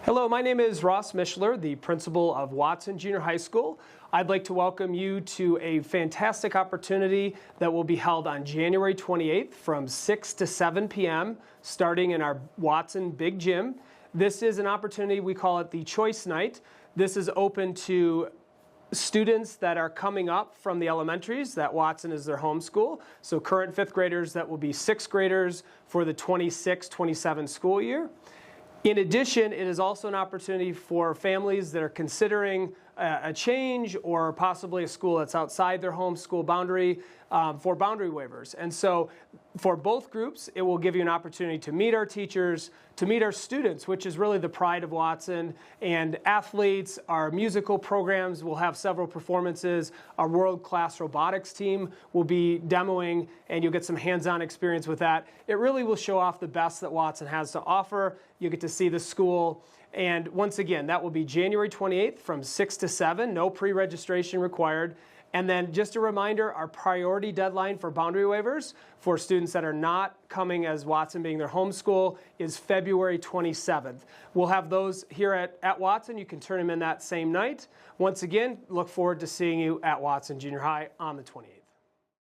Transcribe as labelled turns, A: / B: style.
A: Hello, my name is Ross Mishler, the principal of Watson Junior High School. I'd like to welcome you to a fantastic opportunity that will be held on January 28th from 6 to 7 p.m. starting in our Watson Big Gym. This is an opportunity, we call it the Choice Night. This is open to students that are coming up from the elementaries, that Watson is their home school. So current fifth graders, that will be sixth graders for the 26-27 school year. In addition, it is also an opportunity for families that are considering a change or possibly a school that's outside their home school boundary for boundary waivers. And so for both groups, it will give you an opportunity to meet our teachers, to meet our students, which is really the pride of Watson, and athletes. Our musical programs will have several performances. Our world-class robotics team will be demoing, and you'll get some hands-on experience with that. It really will show off the best that Watson has to offer. You get to see the school. And once again, that will be January 28th from 6 to 7, no pre-registration required. And then just a reminder, our priority deadline for boundary waivers for students that are not coming as Watson being their home school is February 27th. We'll have those here at Watson. You can turn them in that same night. Once again, look forward to seeing you at Watson Junior High on the 28th.